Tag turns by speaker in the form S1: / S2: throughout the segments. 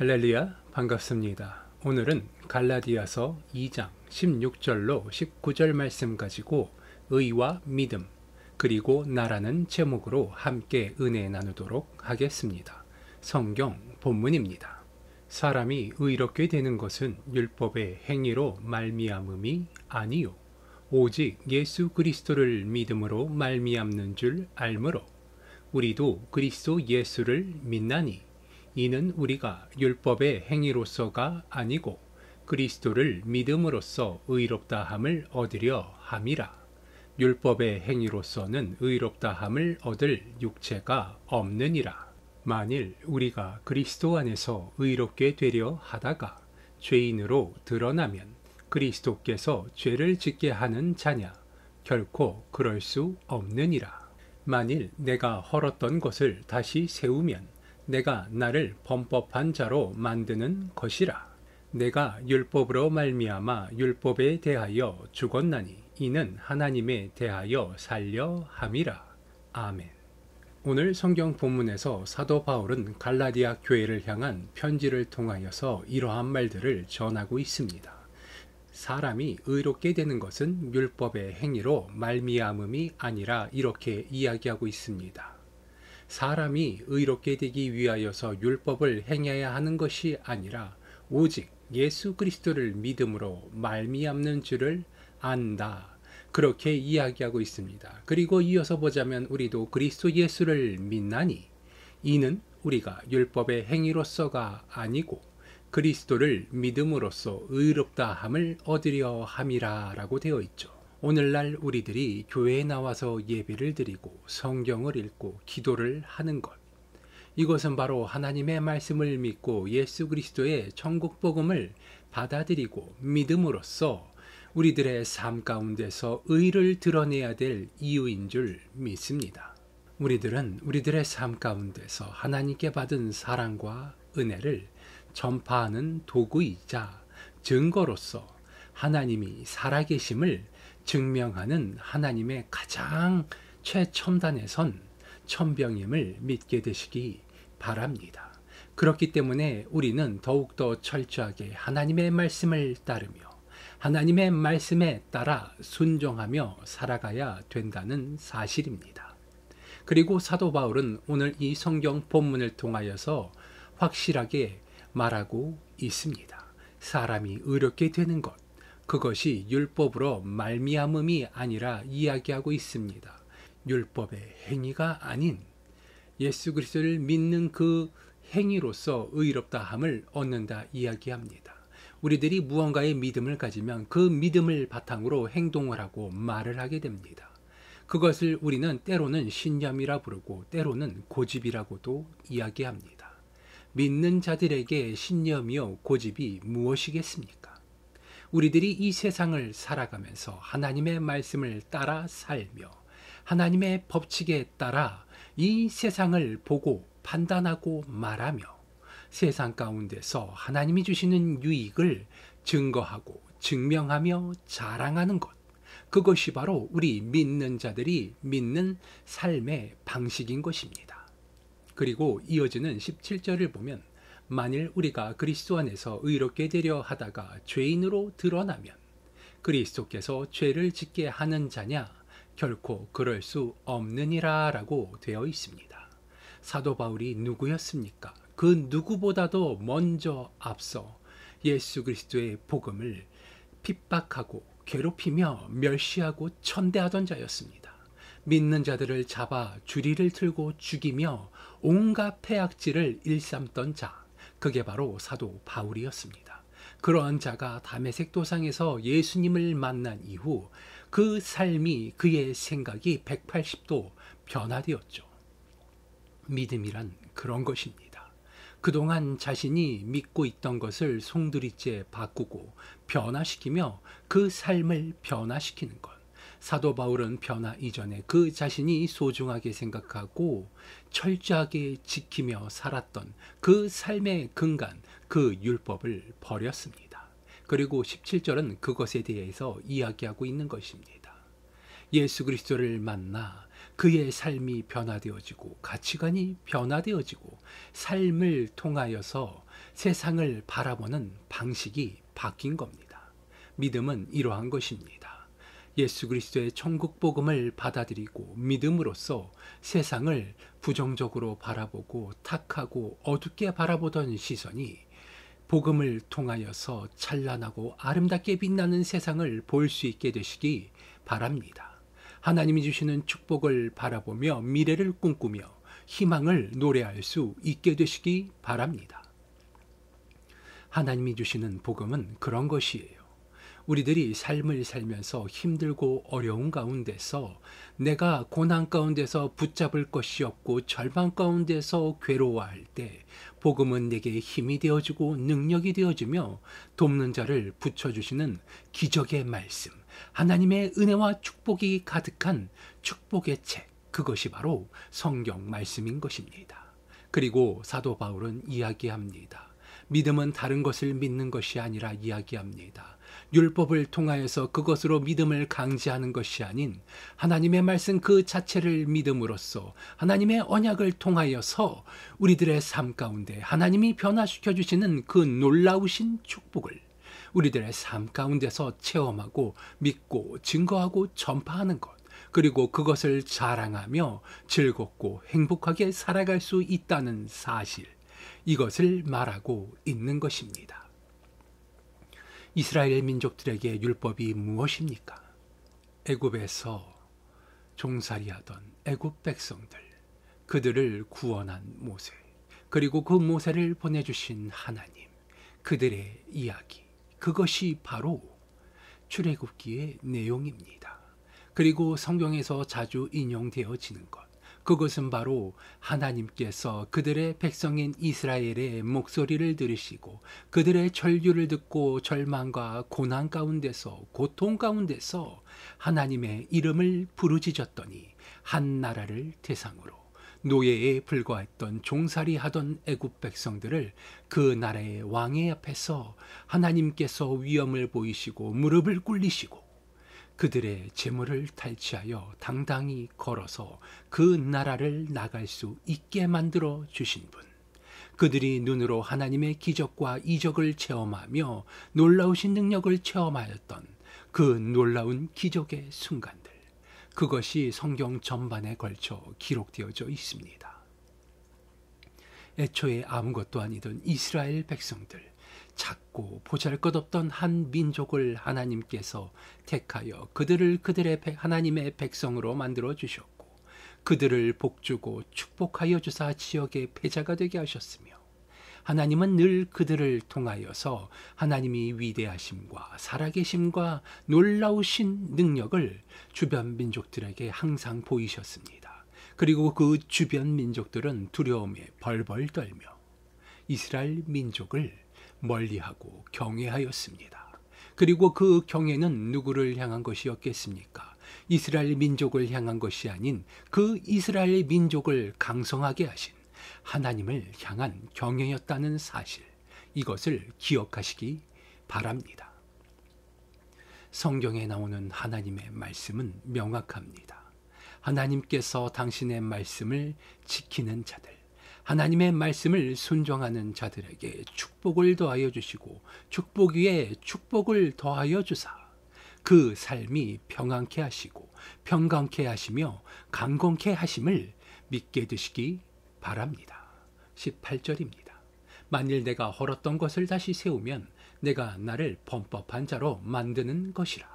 S1: 할렐루야, 반갑습니다. 오늘은 갈라디아서 2장 16절로 19절 말씀 가지고 의와 믿음 그리고 나라는 제목으로 함께 은혜 나누도록 하겠습니다. 성경 본문입니다. 사람이 의롭게 되는 것은 율법의 행위로 말미암음이 아니요 오직 예수 그리스도를 믿음으로 말미암는 줄 알므로 우리도 그리스도 예수를 믿나니 이는 우리가 율법의 행위로서가 아니고 그리스도를 믿음으로써 의롭다함을 얻으려 함이라. 율법의 행위로서는 의롭다함을 얻을 육체가 없느니라. 만일 우리가 그리스도 안에서 의롭게 되려 하다가 죄인으로 드러나면 그리스도께서 죄를 짓게 하는 자냐? 결코 그럴 수 없느니라. 만일 내가 헐었던 것을 다시 세우면 내가 나를 범법한 자로 만드는 것이라. 내가 율법으로 말미암아 율법에 대하여 죽었나니 이는 하나님에 대하여 살려 함이라. 아멘. 오늘 성경 본문에서 사도 바울은 갈라디아 교회를 향한 편지를 통하여서 이러한 말들을 전하고 있습니다. 사람이 의롭게 되는 것은 율법의 행위로 말미암음이 아니라 이렇게 이야기하고 있습니다. 사람이 의롭게 되기 위하여서 율법을 행해야 하는 것이 아니라 오직 예수 그리스도를 믿음으로 말미암는 줄을 안다. 그렇게 이야기하고 있습니다. 그리고 이어서 보자면 우리도 그리스도 예수를 믿나니 이는 우리가 율법의 행위로서가 아니고 그리스도를 믿음으로써 의롭다함을 얻으려 함이라 라고 되어 있죠. 오늘날 우리들이 교회에 나와서 예배를 드리고 성경을 읽고 기도를 하는 것, 이것은 바로 하나님의 말씀을 믿고 예수 그리스도의 천국 복음을 받아들이고 믿음으로써 우리들의 삶 가운데서 의를 드러내야 될 이유인 줄 믿습니다. 우리들은 우리들의 삶 가운데서 하나님께 받은 사랑과 은혜를 전파하는 도구이자 증거로서 하나님이 살아계심을 증명하는 하나님의 가장 최첨단의 선 천병임을 믿게 되시기 바랍니다. 그렇기 때문에 우리는 더욱더 철저하게 하나님의 말씀을 따르며 하나님의 말씀에 따라 순종하며 살아가야 된다는 사실입니다. 그리고 사도 바울은 오늘 이 성경 본문을 통하여서 확실하게 말하고 있습니다. 사람이 의롭게 되는 것, 그것이 율법으로 말미암음이 아니라 이야기하고 있습니다. 율법의 행위가 아닌 예수 그리스도를 믿는 그 행위로서 의롭다함을 얻는다 이야기합니다. 우리들이 무언가의 믿음을 가지면 그 믿음을 바탕으로 행동을 하고 말을 하게 됩니다. 그것을 우리는 때로는 신념이라 부르고 때로는 고집이라고도 이야기합니다. 믿는 자들에게 신념이요 고집이 무엇이겠습니까? 우리들이 이 세상을 살아가면서 하나님의 말씀을 따라 살며 하나님의 법칙에 따라 이 세상을 보고 판단하고 말하며 세상 가운데서 하나님이 주시는 유익을 증거하고 증명하며 자랑하는 것, 그것이 바로 우리 믿는 자들이 믿는 삶의 방식인 것입니다. 그리고 이어지는 17절을 보면 만일 우리가 그리스도 안에서 의롭게 되려 하다가 죄인으로 드러나면 그리스도께서 죄를 짓게 하는 자냐? 결코 그럴 수 없느니라 라고 되어 있습니다. 사도 바울이 누구였습니까? 그 누구보다도 먼저 앞서 예수 그리스도의 복음을 핍박하고 괴롭히며 멸시하고 천대하던 자였습니다. 믿는 자들을 잡아 주리를 틀고 죽이며 온갖 폐악질을 일삼던 자, 그게 바로 사도 바울이었습니다. 그러한 자가 다메섹 도상에서 예수님을 만난 이후 그 삶이 그의 생각이 180도 변화되었죠. 믿음이란 그런 것입니다. 그동안 자신이 믿고 있던 것을 송두리째 바꾸고 변화시키며 그 삶을 변화시키는 것. 사도 바울은 변화 이전에 그 자신이 소중하게 생각하고 철저하게 지키며 살았던 그 삶의 근간, 그 율법을 버렸습니다. 그리고 17절은 그것에 대해서 이야기하고 있는 것입니다. 예수 그리스도를 만나 그의 삶이 변화되어지고 가치관이 변화되어지고 삶을 통하여서 세상을 바라보는 방식이 바뀐 겁니다. 믿음은 이러한 것입니다. 예수 그리스도의 천국 복음을 받아들이고 믿음으로써 세상을 부정적으로 바라보고 탁하고 어둡게 바라보던 시선이 복음을 통하여서 찬란하고 아름답게 빛나는 세상을 볼 수 있게 되시기 바랍니다. 하나님이 주시는 축복을 바라보며 미래를 꿈꾸며 희망을 노래할 수 있게 되시기 바랍니다. 하나님이 주시는 복음은 그런 것이에요. 우리들이 삶을 살면서 힘들고 어려운 가운데서 내가 고난 가운데서 붙잡을 것이 없고 절망 가운데서 괴로워할 때 복음은 내게 힘이 되어주고 능력이 되어주며 돕는 자를 붙여주시는 기적의 말씀, 하나님의 은혜와 축복이 가득한 축복의 책, 그것이 바로 성경 말씀인 것입니다. 그리고 사도 바울은 이야기합니다. 믿음은 다른 것을 믿는 것이 아니라 이야기합니다. 율법을 통하여서 그것으로 믿음을 강제하는 것이 아닌 하나님의 말씀 그 자체를 믿음으로써 하나님의 언약을 통하여서 우리들의 삶 가운데 하나님이 변화시켜 주시는 그 놀라우신 축복을 우리들의 삶 가운데서 체험하고 믿고 증거하고 전파하는 것, 그리고 그것을 자랑하며 즐겁고 행복하게 살아갈 수 있다는 사실, 이것을 말하고 있는 것입니다. 이스라엘 민족들에게 율법이 무엇입니까? 애굽에서 종살이하던 애굽 백성들, 그들을 구원한 모세, 그리고 그 모세를 보내주신 하나님, 그들의 이야기, 그것이 바로 출애굽기의 내용입니다. 그리고 성경에서 자주 인용되어지는 것, 그것은 바로 하나님께서 그들의 백성인 이스라엘의 목소리를 들으시고 그들의 절규를 듣고 절망과 고난 가운데서 고통 가운데서 하나님의 이름을 부르짖었더니 한 나라를 대상으로 노예에 불과했던 종살이 하던 애굽 백성들을 그 나라의 왕의 앞에서 하나님께서 위엄을 보이시고 무릎을 꿇리시고 그들의 재물을 탈취하여 당당히 걸어서 그 나라를 나갈 수 있게 만들어 주신 분. 그들이 눈으로 하나님의 기적과 이적을 체험하며 놀라우신 능력을 체험하였던 그 놀라운 기적의 순간들. 그것이 성경 전반에 걸쳐 기록되어져 있습니다. 애초에 아무것도 아니던 이스라엘 백성들, 작고 보잘것없던 한 민족을 하나님께서 택하여 그들을 그들의 하나님의 백성으로 만들어 주셨고 그들을 복주고 축복하여 주사 지역의 패자가 되게 하셨으며 하나님은 늘 그들을 통하여서 하나님이 위대하심과 살아계심과 놀라우신 능력을 주변 민족들에게 항상 보이셨습니다. 그리고 그 주변 민족들은 두려움에 벌벌 떨며 이스라엘 민족을 멀리하고 경외하였습니다. 그리고 그 경외는 누구를 향한 것이었겠습니까? 이스라엘 민족을 향한 것이 아닌 그 이스라엘 민족을 강성하게 하신 하나님을 향한 경외였다는 사실, 이것을 기억하시기 바랍니다. 성경에 나오는 하나님의 말씀은 명확합니다. 하나님께서 당신의 말씀을 지키는 자들, 하나님의 말씀을 순종하는 자들에게 축복을 더하여 주시고 축복 위에 축복을 더하여 주사 그 삶이 평안케 하시고 평강케 하시며 강건케 하심을 믿게 되시기 바랍니다. 18절입니다. 만일 내가 헐었던 것을 다시 세우면 내가 나를 범법한 자로 만드는 것이라.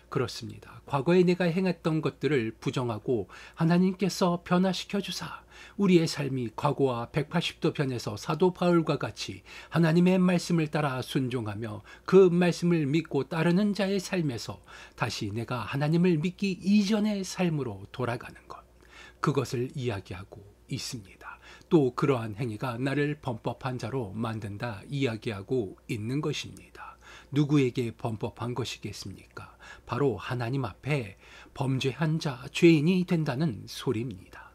S1: 그렇습니다. 과거에 내가 행했던 것들을 부정하고 하나님께서 변화시켜 주사 우리의 삶이 과거와 180도 변해서 사도 바울과 같이 하나님의 말씀을 따라 순종하며 그 말씀을 믿고 따르는 자의 삶에서 다시 내가 하나님을 믿기 이전의 삶으로 돌아가는 것, 그것을 이야기하고 있습니다. 또 그러한 행위가 나를 범법한 자로 만든다 이야기하고 있는 것입니다. 누구에게 범법한 것이겠습니까? 바로 하나님 앞에 범죄한 자, 죄인이 된다는 소리입니다.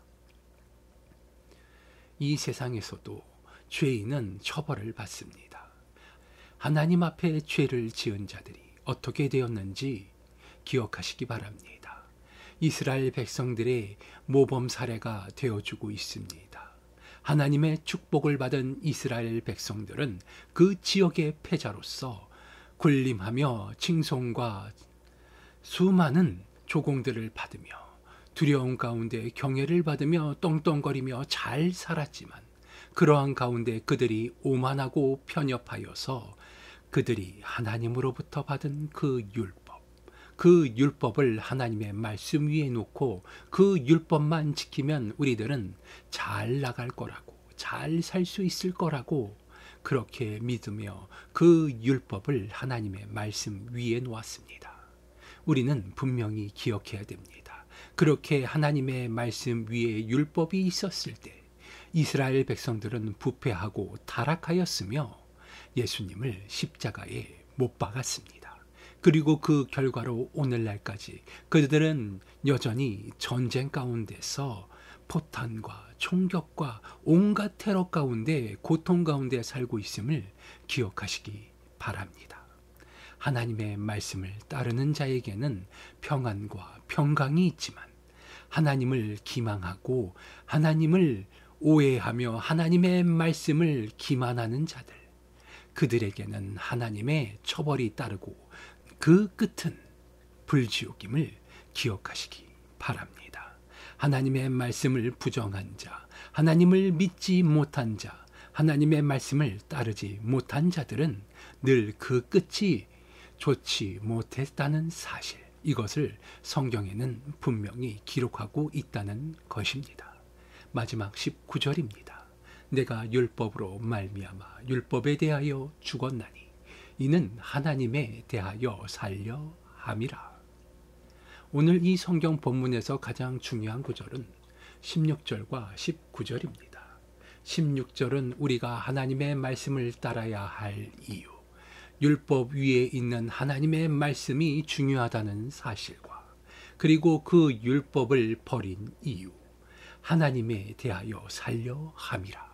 S1: 이 세상에서도 죄인은 처벌을 받습니다. 하나님 앞에 죄를 지은 자들이 어떻게 되었는지 기억하시기 바랍니다. 이스라엘 백성들의 모범 사례가 되어주고 있습니다. 하나님의 축복을 받은 이스라엘 백성들은 그 지역의 패자로서 군림하며 칭송과 수많은 조공들을 받으며 두려움 가운데 경애를 받으며 떵떵거리며 잘 살았지만, 그러한 가운데 그들이 오만하고 편협하여서 그들이 하나님으로부터 받은 그 율법을 하나님의 말씀 위에 놓고 그 율법만 지키면 우리들은 잘 나갈 거라고, 잘 살 수 있을 거라고 그렇게 믿으며 그 율법을 하나님의 말씀 위에 놓았습니다. 우리는 분명히 기억해야 됩니다. 그렇게 하나님의 말씀 위에 율법이 있었을 때 이스라엘 백성들은 부패하고 타락하였으며 예수님을 십자가에 못 박았습니다. 그리고 그 결과로 오늘날까지 그들은 여전히 전쟁 가운데서 포탄과 총격과 온갖 테러 가운데, 고통 가운데 살고 있음을 기억하시기 바랍니다. 하나님의 말씀을 따르는 자에게는 평안과 평강이 있지만, 하나님을 기망하고 하나님을 오해하며 하나님의 말씀을 기만하는 자들, 그들에게는 하나님의 처벌이 따르고 그 끝은 불지옥임을 기억하시기 바랍니다. 하나님의 말씀을 부정한 자, 하나님을 믿지 못한 자, 하나님의 말씀을 따르지 못한 자들은 늘 그 끝이 좋지 못했다는 사실, 이것을 성경에는 분명히 기록하고 있다는 것입니다. 마지막 19절입니다. 내가 율법으로 말미암아 율법에 대하여 죽었나니 이는 하나님에 대하여 살려 함이라. 오늘 이 성경 본문에서 가장 중요한 구절은 16절과 19절입니다. 16절은 우리가 하나님의 말씀을 따라야 할 이유, 율법 위에 있는 하나님의 말씀이 중요하다는 사실과, 그리고 그 율법을 버린 이유, 하나님에 대하여 살려 함이라.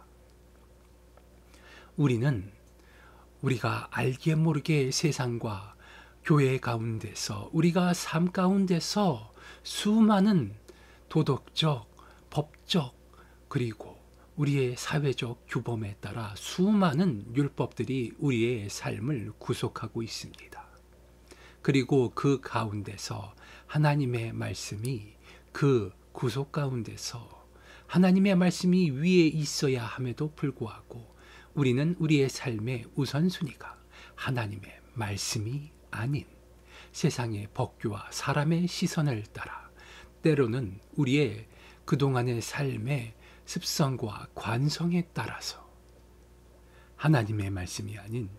S1: 우리가 알게 모르게 세상과 교회 가운데서, 우리가 삶 가운데서 수많은 도덕적, 법적, 그리고 우리의 사회적 규범에 따라 수많은 율법들이 우리의 삶을 구속하고 있습니다. 그리고 그 가운데서 하나님의 말씀이 그 구속 가운데서 하나님의 말씀이 위에 있어야 함에도 불구하고 우리는 우리의 삶의 우선순위가 하나님의 말씀이 아닌 세상의 법규와 사람의 시선을 따라, 때로는 우리의 그동안의 삶의 습성과 관성에 따라서 하나님의 말씀이 아닌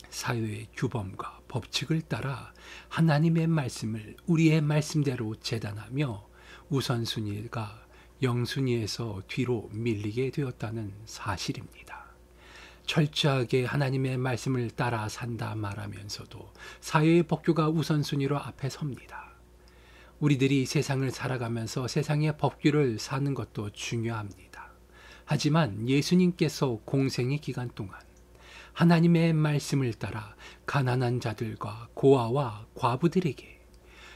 S1: 사회의 규범과 법칙을 따라 하나님의 말씀을 우리의 말씀대로 재단하며 우선순위가 영순위에서 뒤로 밀리게 되었다는 사실입니다. 철저하게 하나님의 말씀을 따라 산다 말하면서도 사회의 법규가 우선순위로 앞에 섭니다. 우리들이 세상을 살아가면서 세상의 법규를 사는 것도 중요합니다. 하지만 예수님께서 공생의 기간 동안 하나님의 말씀을 따라 가난한 자들과 고아와 과부들에게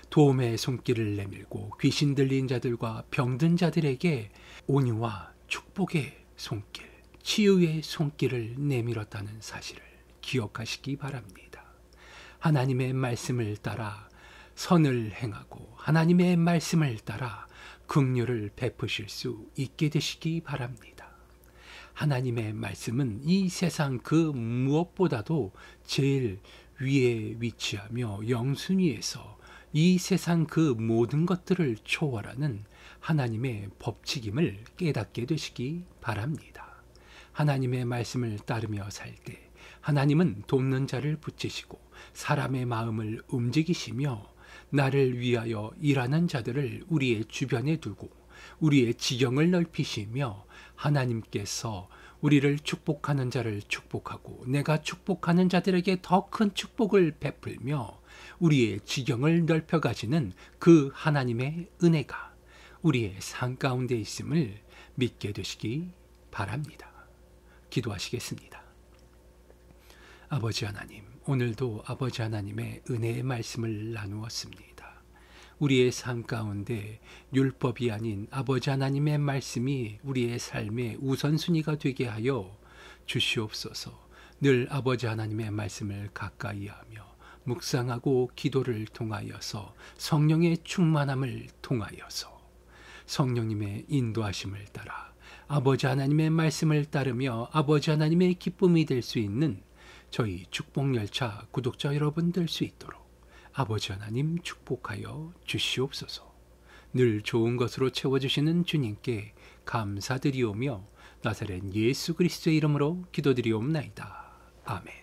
S1: 도움의 손길을 내밀고 귀신 들린 자들과 병든 자들에게 온유와 축복의 손길, 치유의 손길을 내밀었다는 사실을 기억하시기 바랍니다. 하나님의 말씀을 따라 선을 행하고 하나님의 말씀을 따라 긍휼을 베푸실 수 있게 되시기 바랍니다. 하나님의 말씀은 이 세상 그 무엇보다도 제일 위에 위치하며 영순위에서 이 세상 그 모든 것들을 초월하는 하나님의 법칙임을 깨닫게 되시기 바랍니다. 하나님의 말씀을 따르며 살 때 하나님은 돕는 자를 붙이시고 사람의 마음을 움직이시며 나를 위하여 일하는 자들을 우리의 주변에 두고 우리의 지경을 넓히시며 하나님께서 우리를 축복하는 자를 축복하고 내가 축복하는 자들에게 더 큰 축복을 베풀며 우리의 지경을 넓혀 가시는 그 하나님의 은혜가 우리의 삶 가운데 있음을 믿게 되시기 바랍니다. 기도하시겠습니다. 아버지 하나님, 오늘도 아버지 하나님의 은혜의 말씀을 나누었습니다. 우리의 삶 가운데 율법이 아닌 아버지 하나님의 말씀이 우리의 삶의 우선순위가 되게 하여 주시옵소서. 늘 아버지 하나님의 말씀을 가까이 하며 묵상하고 기도를 통하여서 성령의 충만함을 통하여서 성령님의 인도하심을 따라 아버지 하나님의 말씀을 따르며 아버지 하나님의 기쁨이 될 수 있는 저희 축복열차 구독자 여러분 될 수 있도록 아버지 하나님 축복하여 주시옵소서. 늘 좋은 것으로 채워주시는 주님께 감사드리오며 나사렛 예수 그리스도의 이름으로 기도드리옵나이다. 아멘.